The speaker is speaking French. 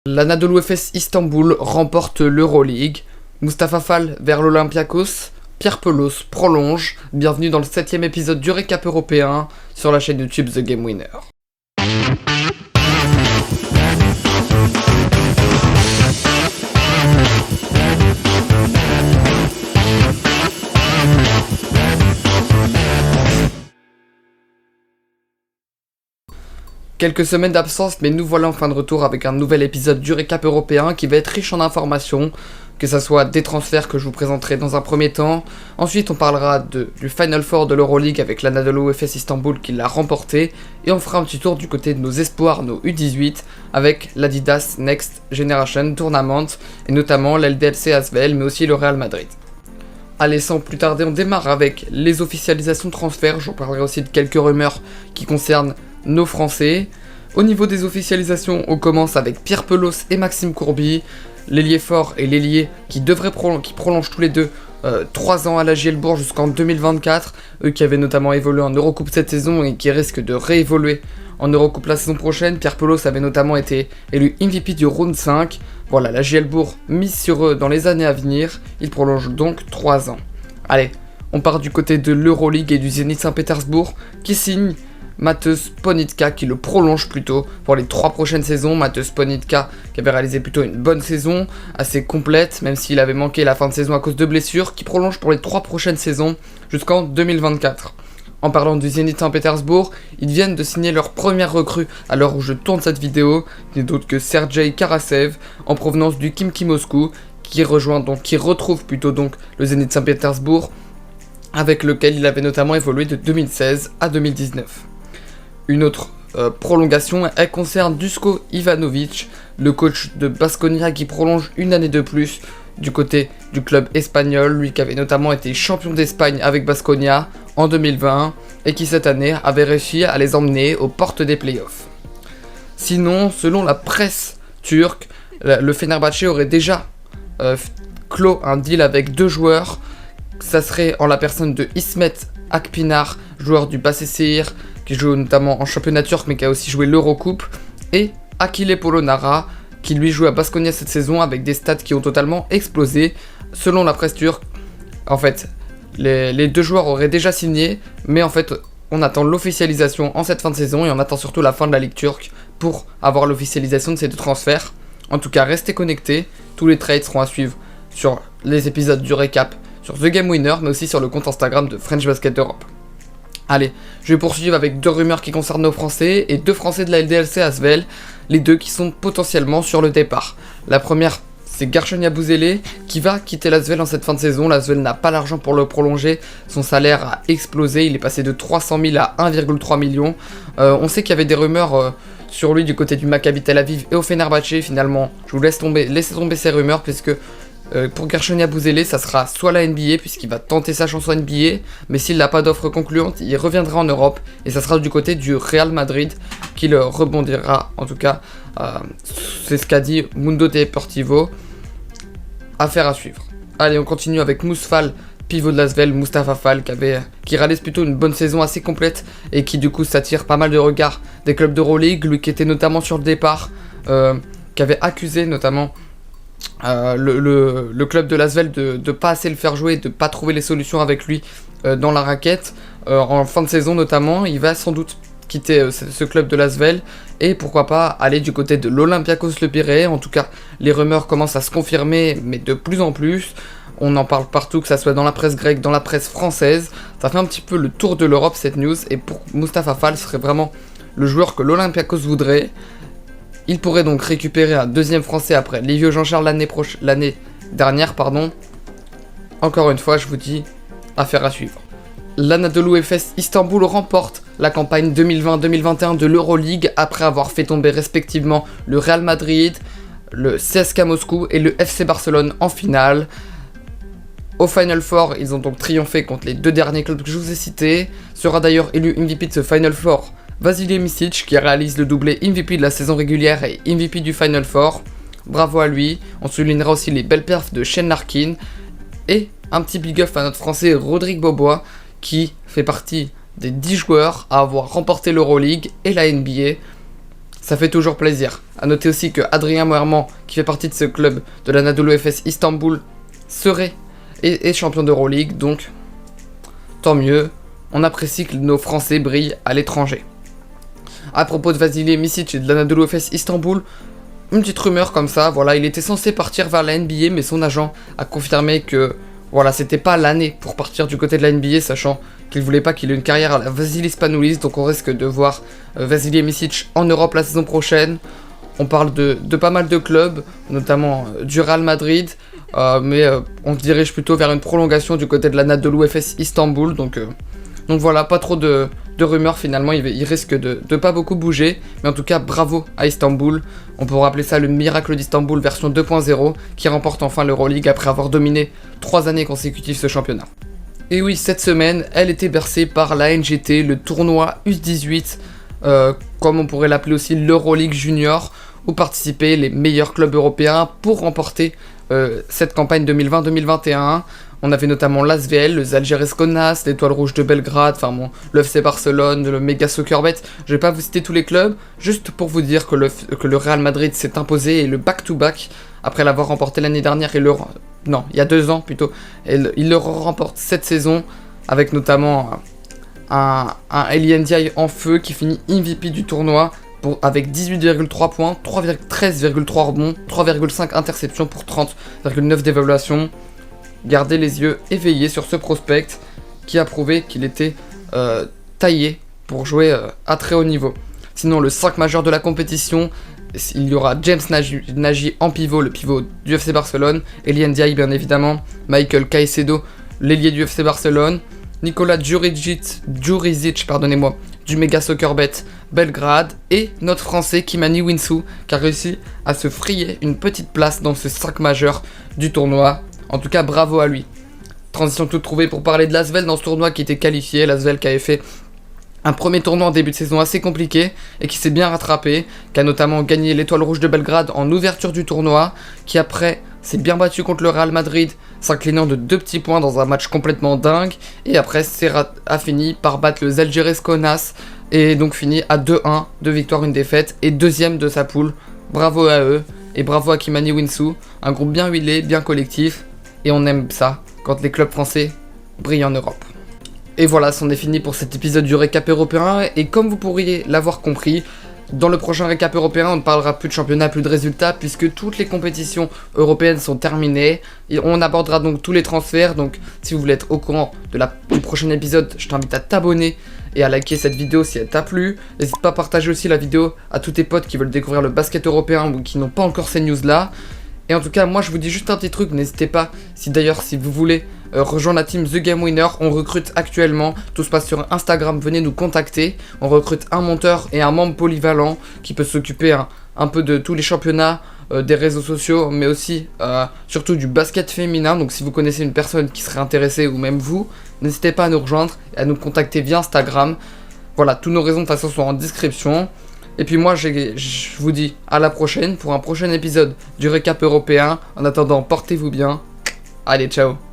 L'Anadolu Efes Istanbul remporte l'Euroleague. Mustapha Fall vers l'Olympiakos. Pierre Pelos prolonge. Bienvenue dans le 7ème épisode du récap européen sur la chaîne YouTube The Game Winner. Quelques semaines d'absence, mais nous voilà enfin de retour avec un nouvel épisode du récap européen qui va être riche en informations, que ce soit des transferts que je vous présenterai dans un premier temps. Ensuite, on parlera du Final Four de l'Euroleague avec l'Anadolu Efes Istanbul qui l'a remporté. Et on fera un petit tour du côté de nos espoirs, nos U18, avec l'Adidas Next Generation Tournament, et notamment l'LDLC Asvel, mais aussi le Real Madrid. Allez, sans plus tarder, on démarre avec les officialisations de transferts. Je vous parlerai aussi de quelques rumeurs qui concernent nos Français. Au niveau des officialisations, on commence avec Pierre Pelos et Maxime Courby, l'ailier fort et l'ailier qui prolongent tous les deux 3 ans à la JL Bourg jusqu'en 2024, eux qui avaient notamment évolué en Eurocoupe cette saison et qui risquent de réévoluer en Eurocoupe la saison prochaine. Pierre Pelos avait notamment été élu MVP du round 5. Voilà, la JL Bourg mise sur eux dans les années à venir, ils prolongent donc 3 ans. Allez, on part du côté de l'Euroleague et du Zénith Saint-Pétersbourg qui signe Mateusz Ponitka, qui le prolonge plutôt pour les 3 prochaines saisons. Mateusz Ponitka qui avait réalisé plutôt une bonne saison, assez complète, même s'il avait manqué la fin de saison à cause de blessures, qui prolonge pour les 3 prochaines saisons jusqu'en 2024. En parlant du Zénith Saint-Pétersbourg, ils viennent de signer leur première recrue à l'heure où je tourne cette vidéo, qui n'est d'autre que Sergei Karasev, en provenance du Khimki Moscou, qui retrouve plutôt le Zénith Saint-Pétersbourg, avec lequel il avait notamment évolué de 2016 à 2019. Une autre prolongation, elle concerne Duško Ivanović, le coach de Baskonia qui prolonge une année de plus du côté du club espagnol, lui qui avait notamment été champion d'Espagne avec Baskonia en 2020 et qui cette année avait réussi à les emmener aux portes des playoffs. Sinon, selon la presse turque, le Fenerbahçe aurait déjà clos un deal avec 2 joueurs. Ça serait en la personne de Ismet Akpinar, joueur du Başakşehir, qui joue notamment en championnat turc mais qui a aussi joué l'Eurocoupe, et Achille Polonara, qui lui joue à Baskonia cette saison avec des stats qui ont totalement explosé. Selon la presse turque, en fait, les 2 joueurs auraient déjà signé, mais en fait, on attend l'officialisation en cette fin de saison et on attend surtout la fin de la Ligue turque pour avoir l'officialisation de ces 2 transferts. En tout cas, restez connectés, tous les trades seront à suivre sur les épisodes du récap sur The Game Winner, mais aussi sur le compte Instagram de French Basket Europe. Allez, je vais poursuivre avec 2 rumeurs qui concernent nos Français et 2 Français de la LDLC Asvel, les 2 qui sont potentiellement sur le départ. La première, c'est Guerschon Yabusele qui va quitter l'Asvel en cette fin de saison. L'Asvel n'a pas l'argent pour le prolonger, son salaire a explosé, il est passé de 300 000 à 1,3 million. On sait qu'il y avait des rumeurs sur lui du côté du Maccabi Tel Aviv et au Fenerbahçe. Finalement, je vous laisse tomber ces rumeurs puisque pour Guerschon Yabusele, ça sera soit la NBA puisqu'il va tenter sa chance en NBA, mais s'il n'a pas d'offre concluante, il reviendra en Europe et ça sera du côté du Real Madrid qu'il rebondira. En tout cas, c'est ce qu'a dit Mundo Deportivo. Affaire à suivre. Allez, on continue avec Mousfal, pivot de l'Asvel, Mustapha Fall, qui réalise plutôt une bonne saison assez complète et qui du coup s'attire pas mal de regards des clubs d'Euroleague, lui qui était notamment sur le départ, qui avait accusé notamment le club de l'Asvel de pas assez le faire jouer, de pas trouver les solutions avec lui dans la raquette. En fin de saison notamment, il va sans doute quitter ce club de l'Asvel et pourquoi pas aller du côté de l'Olympiakos Le Pirée. En tout cas, les rumeurs commencent à se confirmer, mais de plus en plus. On en parle partout, que ça soit dans la presse grecque, dans la presse française. Ça fait un petit peu le tour de l'Europe cette news, et pour Mustapha Fall, ce serait vraiment le joueur que l'Olympiakos voudrait. Il pourrait donc récupérer un 2e français après Livio Jean-Charles l'année dernière. Encore une fois, je vous dis, affaire à suivre. L'Anadolu Efes Istanbul remporte la campagne 2020-2021 de l'Euroleague après avoir fait tomber respectivement le Real Madrid, le CSKA Moscou et le FC Barcelone en finale. Au Final Four, ils ont donc triomphé contre les 2 derniers clubs que je vous ai cités. Sera d'ailleurs élu MVP de ce Final Four Vasilij Micic, qui réalise le doublé MVP de la saison régulière et MVP du Final Four. Bravo à lui. On soulignera aussi les belles perfs de Shane Larkin et un petit big up à notre français Rodrigue Bobois, qui fait partie des 10 joueurs à avoir remporté l'Euroleague et la NBA Ça fait toujours plaisir. A noter aussi que Adrien Moerman, qui fait partie de ce club de l'Anadolu Efes Istanbul, est champion d'Euroleague, donc tant mieux. On apprécie que nos Français brillent à l'étranger. À propos de Vasilije Micic et de l'Anadolu Efes Istanbul, une petite rumeur comme ça, voilà, il était censé partir vers la NBA, mais son agent a confirmé que voilà, c'était pas l'année pour partir du côté de la NBA, sachant qu'il voulait pas qu'il ait une carrière à la Vasilis Spanoulis, donc on risque de voir Vasilije Micic en Europe la saison prochaine. On parle de pas mal de clubs, notamment du Real Madrid, mais on se dirige plutôt vers une prolongation du côté de l'Anadolu Efes Istanbul, donc voilà, pas trop de rumeurs finalement, il risque de pas beaucoup bouger, mais en tout cas bravo à Istanbul, on pourrait appeler ça le miracle d'Istanbul version 2.0, qui remporte enfin l'Euroleague après avoir dominé 3 années consécutives ce championnat. Et oui, cette semaine, elle était bercée par la NGT, le tournoi U18, comme on pourrait l'appeler aussi l'Euroleague Junior, où participaient les meilleurs clubs européens pour remporter cette campagne 2020-2021. On avait notamment l'ASVEL, le Zalgiris Kaunas, l'Étoile Rouge de Belgrade, le FC Barcelone, le Mega Soccerbet. Je vais pas vous citer tous les clubs, juste pour vous dire que le Real Madrid s'est imposé et le back-to-back, après l'avoir remporté l'année dernière, il y a 2 ans plutôt, et il le remporte cette saison, avec notamment un Eli Ndiaye en feu qui finit MVP du tournoi, avec 18,3 points, 13,3 rebonds, 3,5 interceptions pour 30,9 d'évaluation. Gardez les yeux éveillés sur ce prospect qui a prouvé qu'il était taillé pour jouer à très haut niveau. Sinon, le 5 majeur de la compétition, il y aura James Nagy en pivot, le pivot du FC Barcelone, Eli Ndiaye bien évidemment, Michael Caicedo, l'ailier du FC Barcelone, Nikola Djurizic, du Mega Soccerbet Belgrade, et notre Français Kimani Winsou, qui a réussi à se frayer une petite place dans ce 5 majeur du tournoi. En tout cas, bravo à lui. Transition toute trouvée pour parler de l'ASVEL dans ce tournoi qui était qualifié. L'ASVEL qui avait fait un premier tournoi en début de saison assez compliqué et qui s'est bien rattrapé, qui a notamment gagné l'Étoile Rouge de Belgrade en ouverture du tournoi, qui après s'est bien battu contre le Real Madrid, s'inclinant de 2 petits points dans un match complètement dingue, et après a fini par battre le Zalgiris Kaunas, et donc fini à 2-1, 2 victoires, 1 défaite, et 2ème de sa poule. Bravo à eux, et bravo à Kimani Winsou, un groupe bien huilé, bien collectif, et on aime ça quand les clubs français brillent en Europe. Et voilà, c'en est fini pour cet épisode du récap européen, et comme vous pourriez l'avoir compris, dans le prochain récap européen, on ne parlera plus de championnat, plus de résultats, puisque toutes les compétitions européennes sont terminées. Et on abordera donc tous les transferts, donc si vous voulez être au courant du prochain épisode, je t'invite à t'abonner et à liker cette vidéo si elle t'a plu. N'hésite pas à partager aussi la vidéo à tous tes potes qui veulent découvrir le basket européen ou qui n'ont pas encore ces news-là. Et en tout cas, moi je vous dis juste un petit truc, n'hésitez pas, si vous voulez rejoindre la team The Game Winner, on recrute actuellement, tout se passe sur Instagram, venez nous contacter, on recrute un monteur et un membre polyvalent qui peut s'occuper un peu de tous les championnats, des réseaux sociaux, mais aussi surtout du basket féminin. Donc si vous connaissez une personne qui serait intéressée, ou même vous, n'hésitez pas à nous rejoindre et à nous contacter via Instagram. Voilà, tous nos réseaux de toute façon sont en description. Et puis moi, je vous dis à la prochaine pour un prochain épisode du récap européen. En attendant, portez-vous bien. Allez, ciao.